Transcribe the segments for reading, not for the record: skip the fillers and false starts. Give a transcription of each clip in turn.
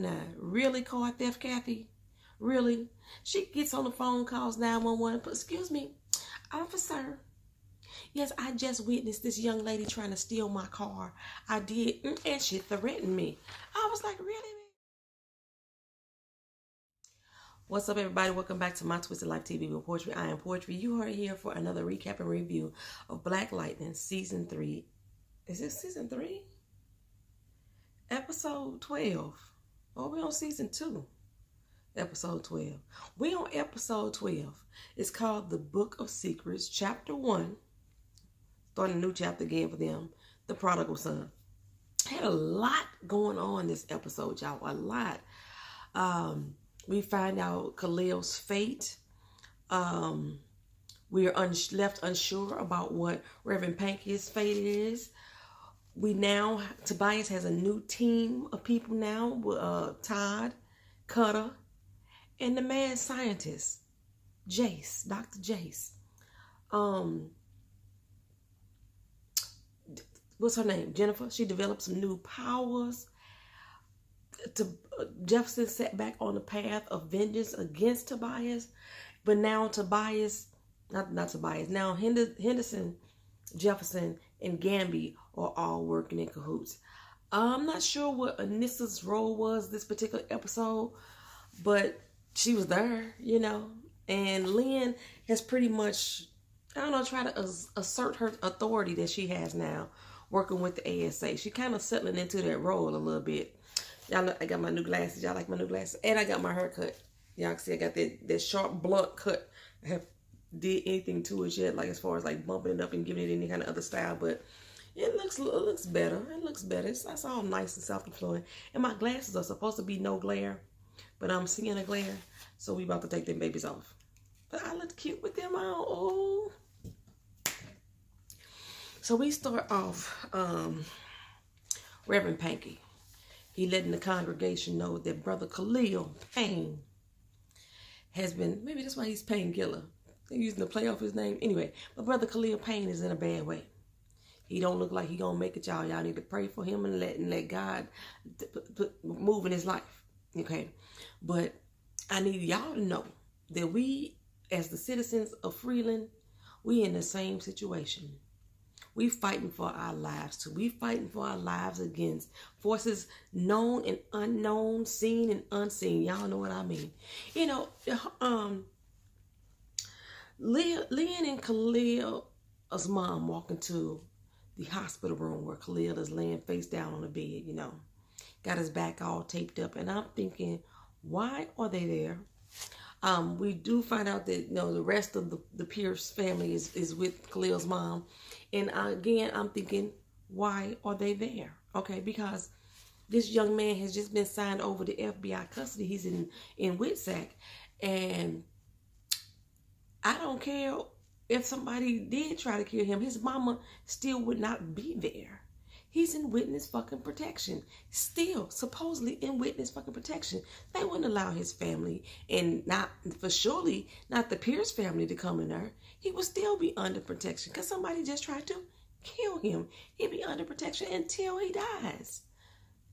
Now, really, car theft, Kathy? Really? She gets on the phone, calls 911. Excuse me, officer. Yes, I just witnessed this young lady trying to steal my car. I did, and she threatened me. I was like, really? What's up, everybody? Welcome back to my Twisted Life TV with Poetry. I am Poetry. You are here for another recap and review of Black Lightning Season 3. Is this Season 3? Episode 12. Oh, we're on Season 2. Episode 12. We on Episode 12. It's called The Book of Secrets, Chapter 1. Starting a new chapter again for them. The Prodigal Son. Had a lot going on this episode, y'all. A lot. We find out Khalil's fate. We are left unsure about what Reverend Panky's fate is. Tobias has a new team of people now with Todd, Cutter, and the mad scientist, Jace, Dr. Jace. What's her name? Jennifer. She developed some new powers. Jefferson set back on the path of vengeance against Tobias, but now Tobias, not Tobias, now Henderson, Jefferson, and Gamby are all working in cahoots. I'm not sure what Anissa's role was this particular episode, but she was there, you know, and Lynn has pretty much, I don't know, tried to assert her authority that she has now working with the ASA. She kind of settling into that role a little bit. Y'all know I got my new glasses. Y'all like my new glasses? And I got my haircut. Y'all can see I got that sharp, blunt cut. I haven't did anything to it yet, like as far as like bumping it up and giving it any kind of other style. But it looks better. It looks better. It's all nice and self-flowing. And my glasses are supposed to be no glare, but I'm seeing a glare. So we about to take them babies off. But I look cute with them on. Oh. So we start off Reverend Panky. He letting the congregation know that Brother Khalil Payne has been, maybe that's why he's Painkiller. They're using the play off his name. Anyway, but Brother Khalil Payne is in a bad way. He don't look like he gonna make it, y'all. Y'all need to pray for him and let God move in his life. Okay? But I need y'all to know that we, as the citizens of Freeland, we in the same situation. We fighting for our lives too. We fighting for our lives against forces known and unknown, seen and unseen. Y'all know what I mean. You know, Lynn and Khalil's mom walk into the hospital room where Khalil is laying face down on the bed, you know. Got his back all taped up. And I'm thinking, why are they there? We do find out that, you know, the rest of the Pierce family is with Khalil's mom. And again, I'm thinking, why are they there? Okay, because this young man has just been signed over to FBI custody. He's in Witsack. And I don't care if somebody did try to kill him. His mama still would not be there. He's in witness fucking protection. Still, supposedly in witness fucking protection. They wouldn't allow his family, and not for surely not the Pierce family, to come in there. He would still be under protection because somebody just tried to kill him. He'd be under protection until he dies.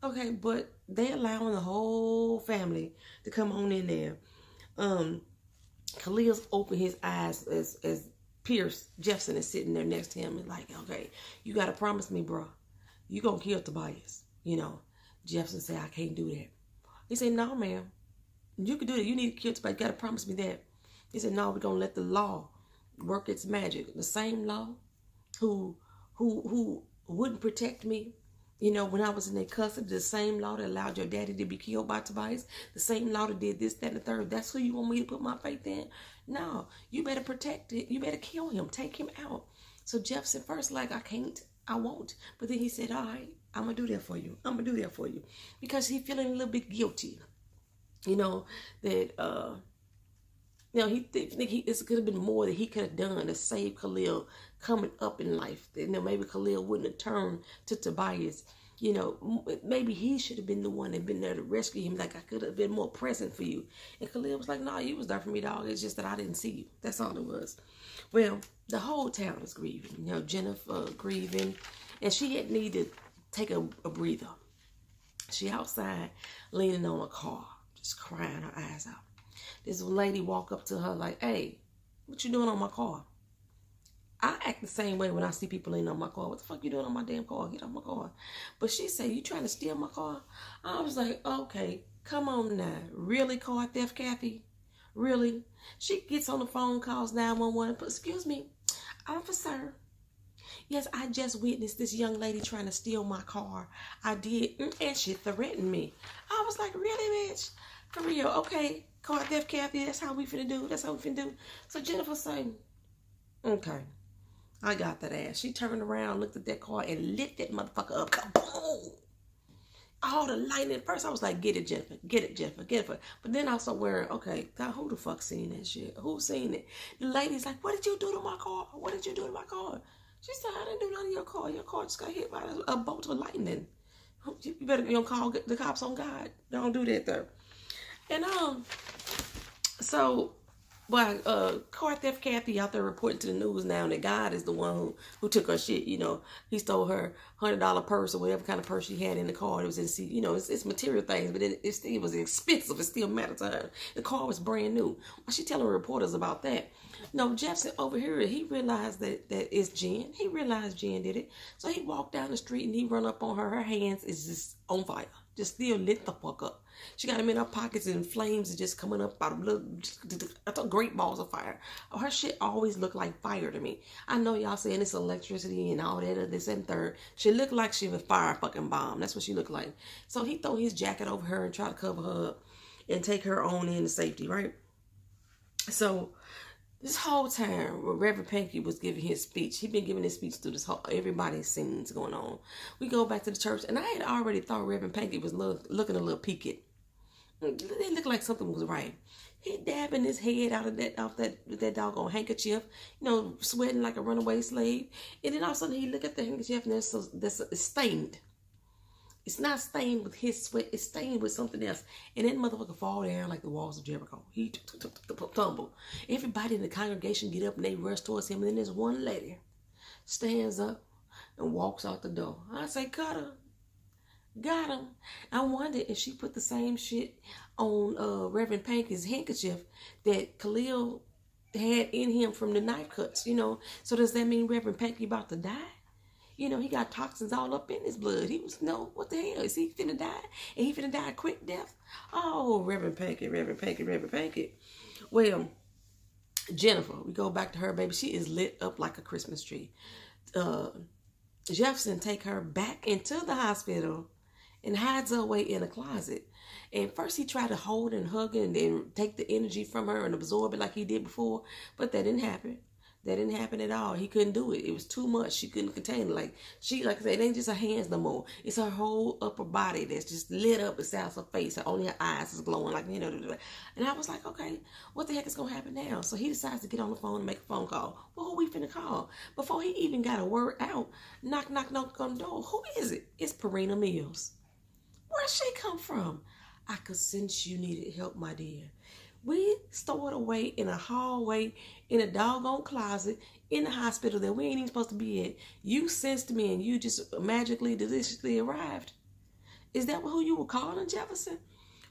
Okay, but they allowing the whole family to come on in there. Khalil's opened his eyes as Pierce Jefferson is sitting there next to him and like, okay, you got to promise me, bro. You gonna kill Tobias, you know. Jefferson said, I can't do that. He said, no, ma'am. You can do that. You need to kill Tobias. You gotta promise me that. He said, no, we're gonna let the law work its magic. The same law who wouldn't protect me, you know, when I was in their custody, the same law that allowed your daddy to be killed by Tobias, the same law that did this, that, and the third. That's who you want me to put my faith in? No, you better protect it. You better kill him. Take him out. So Jefferson first like, I won't. But then he said, all right, I'm going to do that for you. I'm going to do that for you. Because he's feeling a little bit guilty. You know, that, you know, he think it could have been more that he could have done to save Khalil coming up in life. You know, maybe Khalil wouldn't have turned to Tobias. You know, maybe he should have been the one that been there to rescue him. Like, I could have been more present for you. And Khalil was like, no, you was there for me, dog. It's just that I didn't see you. That's all it was. Well, the whole town is grieving. You know, Jennifer grieving. And she had needed to take a breather. She outside leaning on a car, just crying her eyes out. This lady walk up to her like, hey, what you doing on my car? I act the same way when I see people leaning on my car. What the fuck you doing on my damn car? Get off my car. But she said, you trying to steal my car? I was like, okay, come on now. Really, car theft, Kathy? Really? She gets on the phone, calls 911. Excuse me, officer. Yes, I just witnessed this young lady trying to steal my car. I did, and she threatened me. I was like, really, bitch? For real? Okay, car theft, Kathy, that's how we finna do. That's how we finna do. So Jennifer said, okay, I got that ass. She turned around, looked at that car, and lit that motherfucker up. Kaboom! All the lightning. At first, I was like, get it, Jennifer. Get it, Jennifer. Get it. But then I started worrying, okay, God, who the fuck seen that shit? Who seen it? The lady's like, what did you do to my car? What did you do to my car? She said, I didn't do nothing to your car. Your car just got hit by a bolt of lightning. You better call the cops on God. Don't do that, though. And, so... But car theft Kathy out there reporting to the news now that God is the one who took her shit. You know, he stole her $100 purse or whatever kind of purse she had in the car. It was in, you know, it's material things, but it was expensive. It still mattered to her. The car was brand new. Why she telling reporters about that? No, Jefferson over here, he realized that it's Jen. He realized Jen did it. So he walked down the street and he run up on her. Her hands is just on fire. Just still lit the fuck up. She got them in her pockets and flames are just coming up out of little great balls of fire. Her shit always looked like fire to me. I know y'all saying it's electricity and all that, this and third. She looked like she was fire a fucking bomb. That's what she looked like. So he throw his jacket over her and try to cover her up and take her on into safety, right? So this whole time, Reverend Panky was giving his speech. He'd been giving his speech through this whole, everybody's scenes going on. We go back to the church, and I had already thought Reverend Panky was looking a little peaked. It looked like something was right. He dabbing his head out of that doggone handkerchief, you know, sweating like a runaway slave. And then all of a sudden he look at the handkerchief and it's stained. It's not stained with his sweat. It's stained with something else. And that motherfucker fall down like the walls of Jericho. He tumble. Everybody in the congregation get up and they rush towards him. And then there's one lady stands up and walks out the door. I say, cut her. Got him. I wonder if she put the same shit on Reverend Panky's handkerchief that Khalil had in him from the knife cuts, you know. So does that mean Reverend Panky about to die? You know, he got toxins all up in his blood. He was, no, what the hell? Is he finna die? And he finna die a quick death? Oh, Reverend Panky, Reverend Panky, Reverend Panky. Well, Jennifer, we go back to her, baby. She is lit up like a Christmas tree. Jefferson take her back into the hospital and hides her away in a closet. And first he tried to hold and hug her and then take the energy from her and absorb it like he did before. But that didn't happen. That didn't happen at all. He couldn't do it. It was too much. She couldn't contain it. Like I said, it ain't just her hands no more. It's her whole upper body that's just lit up besides her face. Only her eyes is glowing like, you know. And I was like, okay, what the heck is going to happen now? So he decides to get on the phone and make a phone call. Well, who we finna call? Before he even got a word out, knock, knock, knock on the door. Who is it? It's Perina Mills. Where'd she come from? I could sense you needed help, my dear. We stored away in a hallway, in a doggone closet, in the hospital that we ain't even supposed to be in. You sensed me and you just magically, deliciously arrived. Is that who you were calling, Jefferson?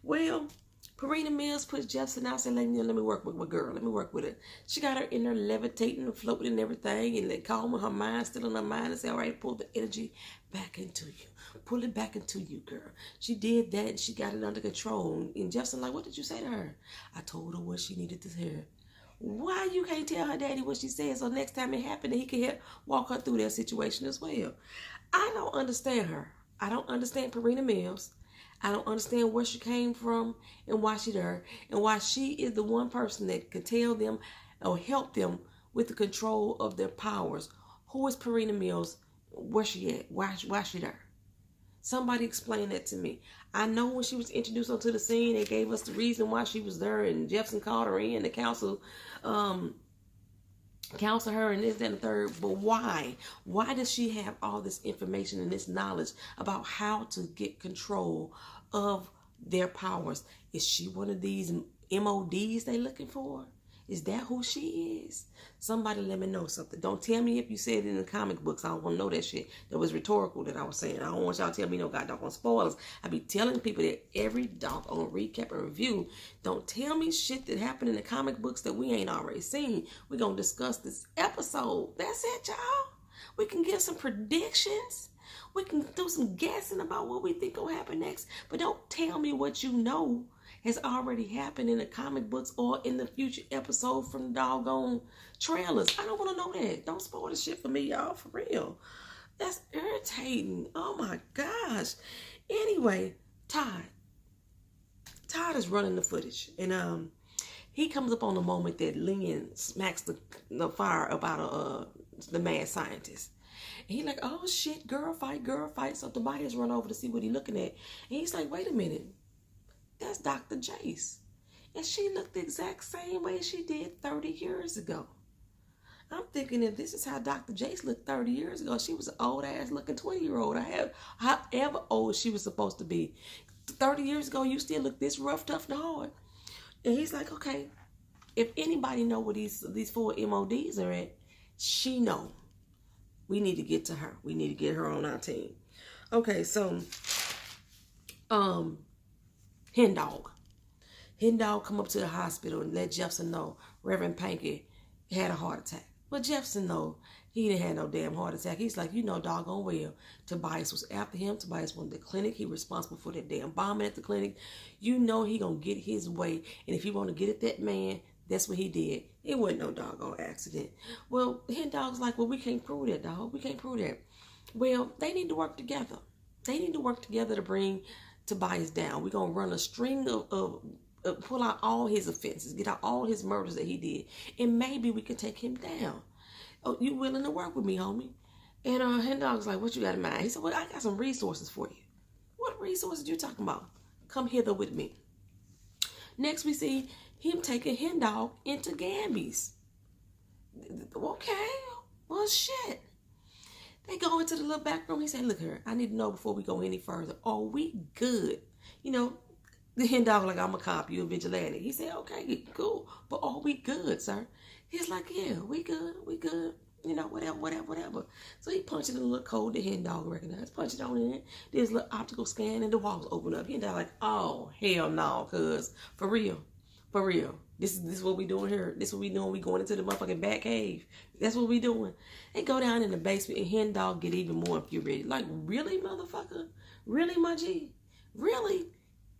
Well, Perina Mills puts Jefferson out and said, let me work with my girl. Let me work with her. She got her in there levitating and floating and everything. And they calm with her mind, still in her mind, and say, all right, pull the energy back into you. Pull it back into you, girl. She did that and she got it under control. And Jefferson like, what did you say to her? I told her what she needed to hear. Why you can't tell her daddy what she said so next time it happened he can help walk her through that situation as well? I don't understand her. I don't understand Perina Mills. I don't understand where she came from and why she there. And why she is the one person that can tell them or help them with the control of their powers. Who is Perina Mills? Where she at? Why she there? Somebody explain that to me. I know when she was introduced onto the scene, they gave us the reason why she was there, and Jefferson called her in, the counsel her, and this, that, and the third. But why? Why does she have all this information and this knowledge about how to get control of their powers? Is she one of these MODs they looking for? Is that who she is? Somebody let me know something. Don't tell me if you said it in the comic books. I don't want to know that shit. That was rhetorical that I was saying. I don't want y'all to tell me no goddamn spoilers. I be telling people that every doggone recap and review. Don't tell me shit that happened in the comic books that we ain't already seen. We're going to discuss this episode. That's it, y'all. We can give some predictions. We can do some guessing about what we think will happen next. But don't tell me what you know has already happened in the comic books or in the future episode from the doggone trailers. I don't want to know that. Don't spoil the shit for me, y'all, for real. That's irritating. Oh my gosh. Anyway, Todd is running the footage, and he comes up on the moment that Lynn smacks the fire about the mad scientist. And he's like, oh shit, girl fight. So Tobias run over to see what he's looking at. And he's like, wait a minute. That's Dr. Jace. And she looked the exact same way she did 30 years ago. I'm thinking if this is how Dr. Jace looked 30 years ago, she was an old ass looking 20-year-old. However old she was supposed to be. 30 years ago, you still look this rough, tough, and hard. And he's like, okay, if anybody know where these 4 MODs are at, she know. We need to get to her. We need to get her on our team. Okay, so, Hen Dog come up to the hospital and let Jefferson know Reverend Panky had a heart attack. But Jefferson know he didn't have no damn heart attack. He's like, you know doggone well, Tobias was after him. Tobias went to the clinic. He responsible for that damn bombing at the clinic. You know he gonna get his way. And if he want to get at that man, that's what he did. It wasn't no doggone accident. Well, Hen Dog's like, well, we can't prove that, dog. We can't prove that. Well, they need to work together. They need to work together to bring Tobias down. We're going to run a string of pull out all his offenses, get out all his murders that he did, and maybe we can take him down. Oh, you willing to work with me, homie? And Hen Dog's like, what you got in mind? He said, well, I got some resources for you. What resources you talking about? Come hither with me. Next, we see him taking Hen Dog into Gamby's. Okay, well, shit. They go into the little back room. He said, look here, I need to know before we go any further. Are we good? You know, the Hen Dog like, I'm a cop, you a vigilante. He said, okay, cool. But are we good, sir? He's like, yeah, we good. You know, whatever. So he punched it in a little code the Hen Dog recognized. Punch it on in. There's a little optical scan and the walls open up. Hen Dog like, oh, hell no, cuz. For real. This is what we doing here. This is what we doing. We going into the motherfucking bat cave. That's what we doing. They go down in the basement and Hen Dog get even more infuriated. Like, really, motherfucker? Really, my G? Really?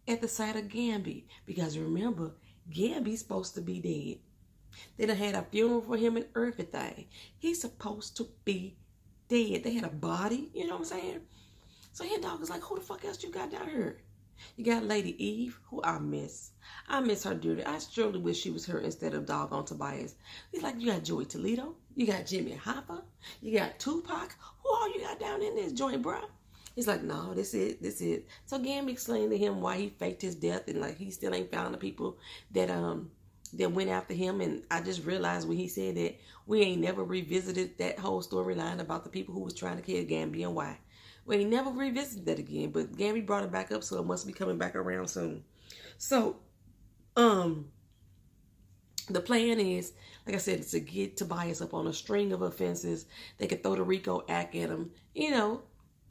At the sight of Gamby. Because remember, Gamby's supposed to be dead. They done had a funeral for him and everything. He's supposed to be dead. They had a body, you know what I'm saying? So Hen Dog is like, who the fuck else you got down here? You got Lady Eve, who I miss. I miss her dearly. I surely wish she was her instead of doggone Tobias. He's like, you got Joey Toledo. You got Jimmy Hopper. You got Tupac. Who all you got down in this joint, bro? He's like, no, this it. So Gamby explained to him why he faked his death and like he still ain't found the people that went after him. And I just realized when he said that we ain't never revisited that whole storyline about the people who was trying to kill Gamby and why. We ain't never revisited that again, but Gamby brought it back up, so it must be coming back around soon. So, the plan is, like I said, to get Tobias up on a string of offenses. They could throw the RICO Act at him. You know,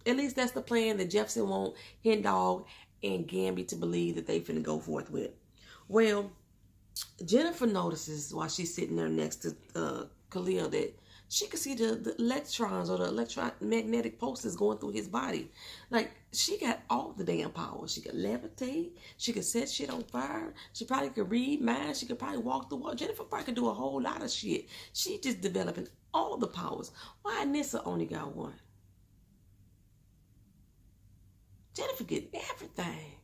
at least that's the plan that Jefferson want Hen Dog and Gamby to believe that they finna go forth with. Well, Jennifer notices while she's sitting there next to Khalil that she could see the electrons or the electromagnetic pulses going through his body. Like, she got all the damn power. She could levitate. She could set shit on fire. She probably could read minds. She could probably walk the wall. Jennifer probably could do a whole lot of shit. She just developing all the powers. Why Nissa only got one? Jennifer get everything.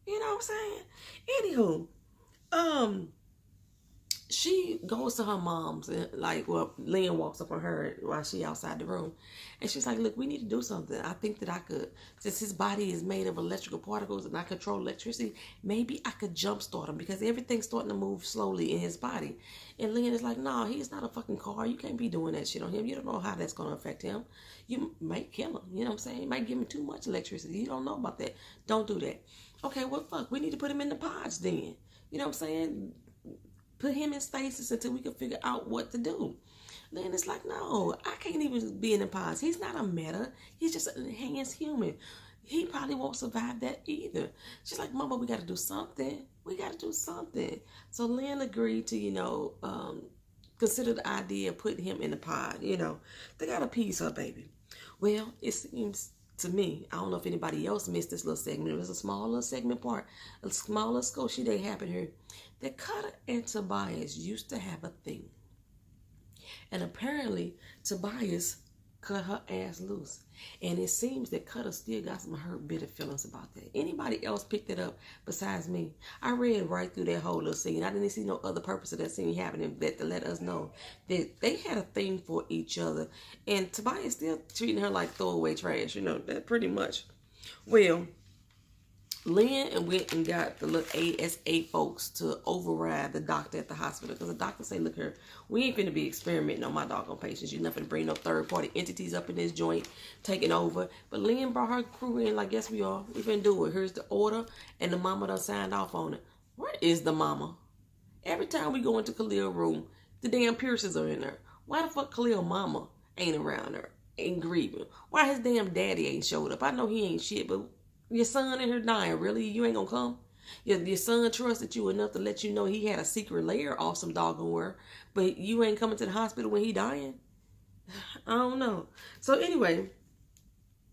You know what I'm saying? Anywho, she goes to her mom's and Lynn walks up on her while she outside the room. And she's like, look, we need to do something. I think that I could, since his body is made of electrical particles and I control electricity, maybe I could jumpstart him because everything's starting to move slowly in his body. And Lynn is like, no, he's not a fucking car. You can't be doing that shit on him. You don't know how that's going to affect him. You might kill him. You know what I'm saying? You might give him too much electricity. You don't know about that. Don't do that. Okay, well, fuck. We need to put him in the pods then. You know what I'm saying? put him in stasis until we can figure out what to do. Then it's like, no, I can't even be in the pods. He's not a meta. He's just an enhanced human. He probably won't survive that either. She's like, Mama, we got to do something. We got to do something. So Lynn agreed to, consider the idea of putting him in the pod. They got to appease her, baby. Well, it seems to me, I don't know if anybody else missed this little segment. It was a small little segment part, a small little scotia that happened here. That Cutter and Tobias used to have a thing. And apparently, Tobias cut her ass loose. And it seems that Cutter still got some hurt, bitter feelings about that. Anybody else picked it up besides me? I read right through that whole little scene. I didn't see no other purpose of that scene happening but to let us know that they had a thing for each other. And Tobias still treating her like throwaway trash. That pretty much. Well, Lynn went and got the little ASA folks to override the doctor at the hospital. Because the doctor say, look here, we ain't finna be experimenting on my doggone patients. You're not finna bring no third-party entities up in this joint, taking over. But Lynn brought her crew in like, yes, we are. We finna do it. Here's the order. And the mama done signed off on it. Where is the mama? Every time we go into Khalil's room, the damn Pierces are in there. Why the fuck Khalil's mama ain't around her, ain't grieving? Why his damn daddy ain't showed up? I know he ain't shit, but your son in here dying, really? You ain't gonna come? Your son trusted you enough to let you know he had a secret layer off some doggone where, but you ain't coming to the hospital when he dying? I don't know. So anyway,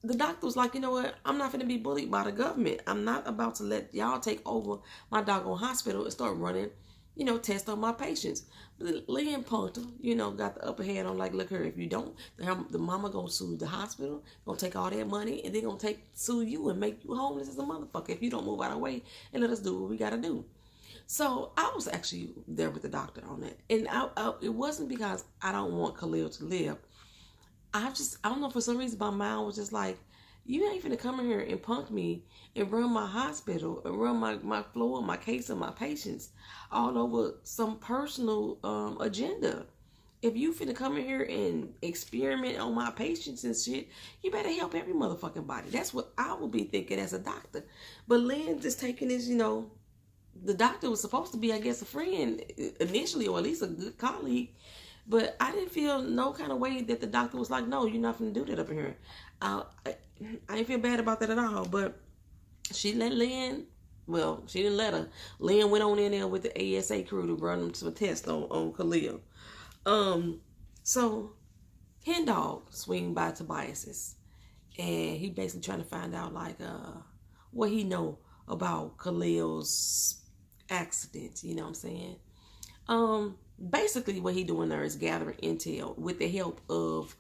the doctor was like, you know what? I'm not gonna be bullied by the government. I'm not about to let y'all take over my doggone hospital and start running, tests on my patients. But Lynn punked her, got the upper hand on like, look here, if you don't, the mama gonna sue the hospital, gonna take all that money, and they gonna sue you and make you homeless as a motherfucker if you don't move out of the way and let us do what we gotta do. So I was actually there with the doctor on that. And it wasn't because I don't want Khalil to live. I don't know, for some reason my mind was just like, you ain't finna come in here and punk me and run my hospital and run my floor, my case, and my patients all over some personal agenda. If you finna come in here and experiment on my patients and shit, you better help every motherfucking body. That's what I would be thinking as a doctor. But Lynn just taking this, the doctor was supposed to be, I guess, a friend initially, or at least a good colleague. But I didn't feel no kind of way that the doctor was like, no, you're not going to do that up in here. I didn't feel bad about that at all. But she let Lynn, well, she didn't let her. Lynn went on in there with the ASA crew to run some tests on Khalil. So Hen Dog swing by Tobias's. And he basically trying to find out, like, what he know about Khalil's accident. You know what I'm saying? Basically what he doing there is gathering intel with the help of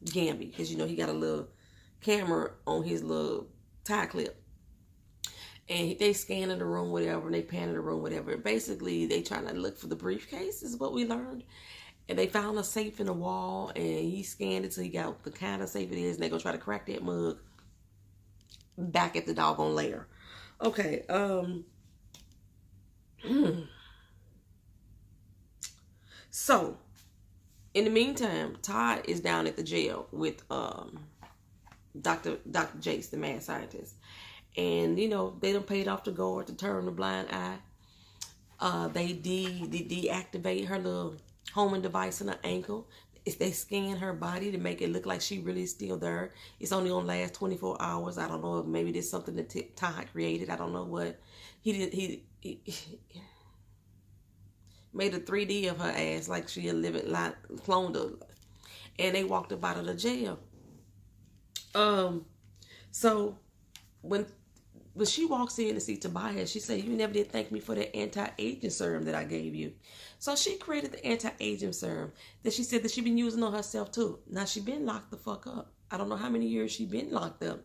Gamby, because he got a little camera on his little tie clip, and they scanning the room, whatever, and they panning the room, whatever. Basically they trying to look for the briefcase is what we learned, and they found a safe in the wall, and he scanned it till he got the kind of safe it is, and they gonna try to crack that mug back at the doggone lair. Okay. So, in the meantime, Todd is down at the jail with Dr. Jace, the mad scientist. And, they done paid off the guard to turn the blind eye. They deactivate her little homing device in her ankle. They scan her body to make it look like she really is still there. It's only gonna last 24 hours. I don't know if maybe there's something that Todd created. I don't know what. He made a 3D of her ass like she a living, like, cloned her. And they walked up out of the jail. So when she walks in to see Tobias, she said, you never did thank me for that anti-aging serum that I gave you. So she created the anti-aging serum that she said that she been using on herself too. Now she been locked the fuck up. I don't know how many years she been locked up,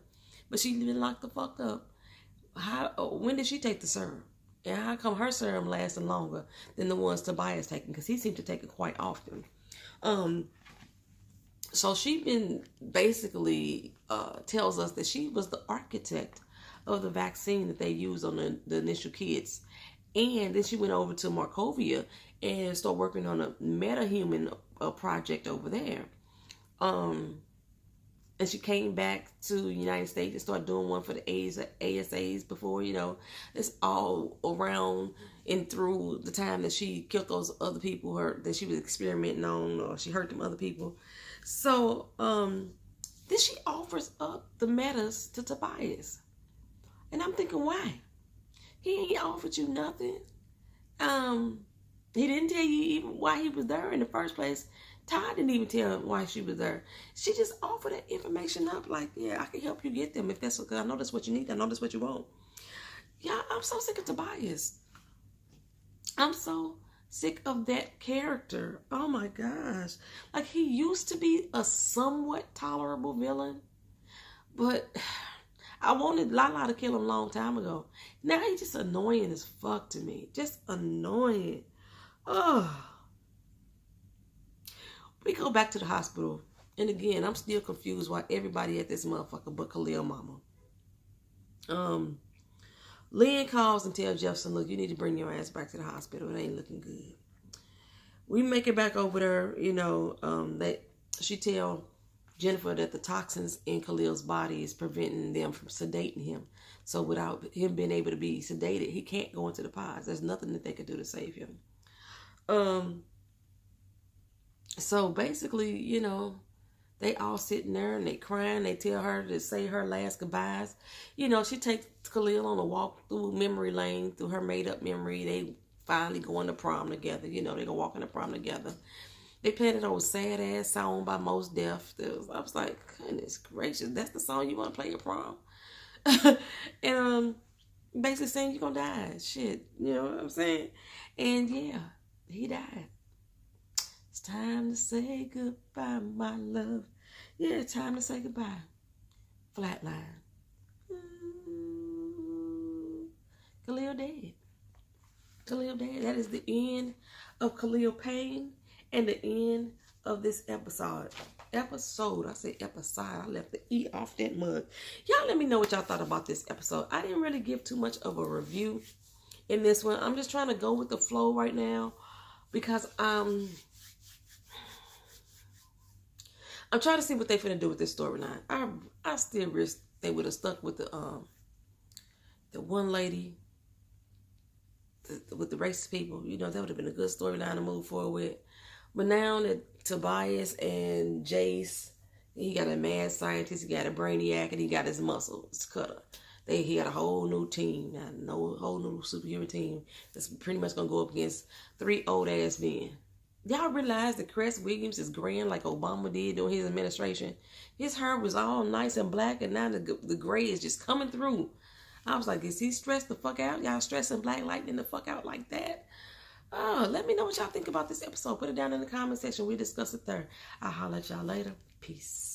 but she been locked the fuck up. When did she take the serum? And how come her serum lasting longer than the ones Tobias taking? Because he seemed to take it quite often. So she been basically tells us that she was the architect of the vaccine that they used on the initial kids. And then she went over to Markovia and started working on a metahuman project over there. And she came back to the United States and started doing one for the ASAs before, it's all around and through the time that she killed those other people that she was experimenting on, or she hurt them other people. So, then she offers up the metas to Tobias. And I'm thinking, why? He ain't offered you nothing. He didn't tell you even why he was there in the first place. Todd didn't even tell him why she was there. She just offered that information up like, yeah, I can help you get them if that's because I know that's what you need. I know that's what you want. Yeah, I'm so sick of Tobias. I'm so sick of that character. Oh my gosh. Like, he used to be a somewhat tolerable villain, but I wanted Lala to kill him a long time ago. Now he's just annoying as fuck to me. Just annoying. Ugh. We go back to the hospital. And again, I'm still confused why everybody at this motherfucker but Khalil mama. Lynn calls and tells Jefferson, look, you need to bring your ass back to the hospital. It ain't looking good. We make it back over there, that she tell Jennifer that the toxins in Khalil's body is preventing them from sedating him. So without him being able to be sedated, he can't go into the pods. There's nothing that they could do to save him. So basically, they all sitting there and they crying. They tell her to say her last goodbyes. She takes Khalil on a walk through memory lane, through her made-up memory. They finally going to prom together. They go walking to prom together. They played an old sad-ass song by Mos Def. I was like, goodness gracious, that's the song you want to play at prom? And basically saying you're going to die. Shit, you know what I'm saying? And yeah, he died. It's time to say goodbye, my love. Yeah, time to say goodbye. Flatline. Khalil dead. Khalil dead. That is the end of Khalil Payne and the end of this episode. I said episode. I left the E off that mug. Y'all let me know what y'all thought about this episode. I didn't really give too much of a review in this one. I'm just trying to go with the flow right now because I'm trying to see what they finna do with this storyline. I still wish they would have stuck with the one lady, with the racist people. That would have been a good storyline to move forward with. But now that Tobias and Jace, he got a mad scientist, he got a brainiac, and he got his muscles cutter. He got a whole new team, whole new superhuman team that's pretty much gonna go up against 3 old ass men. Y'all realize that Cress Williams is graying like Obama did during his administration? His hair was all nice and black, and now the gray is just coming through. I was like, is he stressed the fuck out? Y'all stressing Black Lightning the fuck out like that? Let me know what y'all think about this episode. Put it down in the comment section. We'll discuss it there. I'll holler at y'all later. Peace.